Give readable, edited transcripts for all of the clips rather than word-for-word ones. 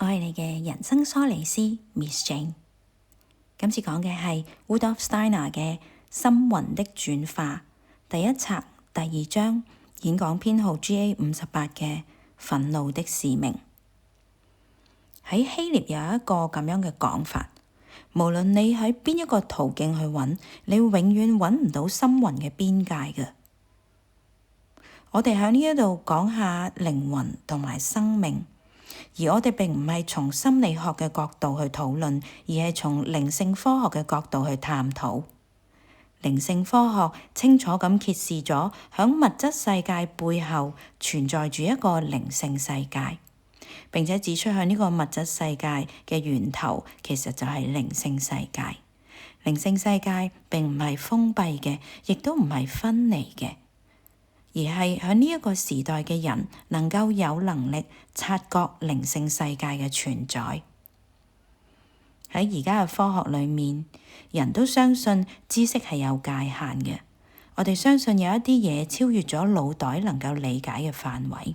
我係你嘅人生梳理師 Miss Jane。今次講嘅係 Rudolf Steiner 嘅《心魂的轉化》第一冊第二章，演講編號 GA58嘅憤怒的使命。喺希臘有一個咁樣嘅講法，無論你喺邊一個途徑去揾，你永遠揾唔到心魂嘅邊界嘅。我哋喺呢一度講下靈魂同埋生命。而我哋並唔係從心理學嘅角度去討論，而係從靈性科學嘅角度去探討。靈性科學清楚咁揭示咗，響物質世界背後存在住一個靈性世界，並且指出喺呢個物質世界嘅源頭其實就係靈性世界。靈性世界並唔係封閉嘅，亦都唔係分離嘅。而係喺呢一個時代嘅人能夠有能力察覺靈性世界嘅存在。喺而家嘅科學裏面，人都相信知識係有界限嘅。我哋相信有一啲嘢超越咗腦袋能夠理解嘅範圍。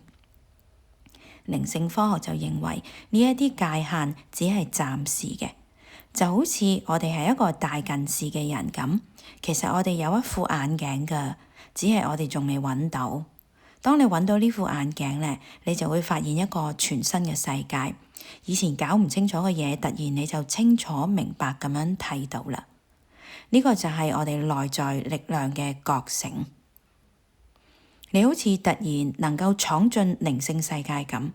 靈性科學就認為呢一啲界限只係暫時嘅，就好似我哋係一個大近視嘅人咁，其實我哋有一副眼鏡㗎。只係我哋仲未揾到。當你揾到呢副眼鏡咧，你就會發現一個全新嘅世界。以前搞唔清楚嘅嘢，突然你就清楚明白咁樣睇到啦。呢個就係我哋內在力量嘅覺醒。你好似突然能夠闖進靈性世界咁，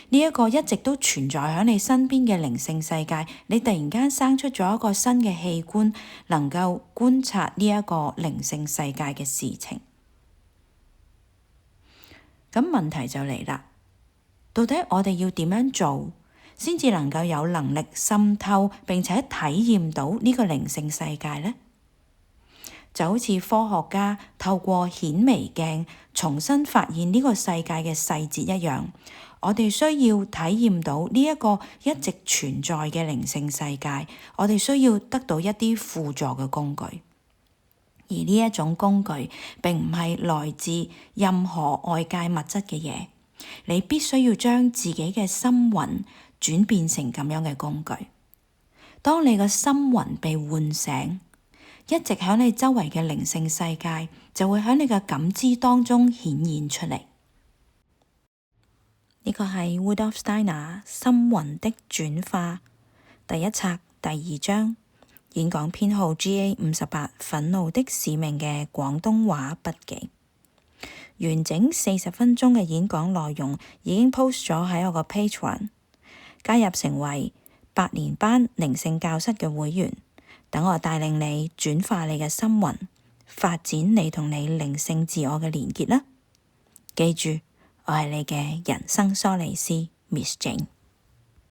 呢一個一直都存在喺你身邊嘅靈性世界，你突然間生出咗一個新嘅器官，能夠觀察呢一個靈性世界嘅事情。咁問題就嚟啦，到底我哋要點樣做，先至能夠有能力滲透並且體驗到呢個靈性世界呢？就好似科學家透過顯微鏡重新發現呢個世界嘅細節一樣，我哋需要體驗到呢一個一直存在嘅靈性世界，我哋需要得到一啲輔助嘅工具，而呢一種工具並唔係來自任何外界物質嘅嘢，你必須要將自己嘅心魂轉變成咁樣嘅工具。當你嘅心魂被喚醒，一直喺你周圍嘅靈性世界就會喺你嘅感知當中顯現出嚟。呢個係 Rudolf Steiner 心魂的轉化第一冊第二章，演講編號 GA58 憤怒的使命嘅廣東話筆記。完整40分鐘嘅演講內容已經 post 咗喺我個 Patreon， 加入成為8年班靈性教室嘅會員，等我帶領你轉化你嘅心魂，發展你同你靈性自我嘅連結啦。記住，我係你嘅人生梳理師 Miss Jane。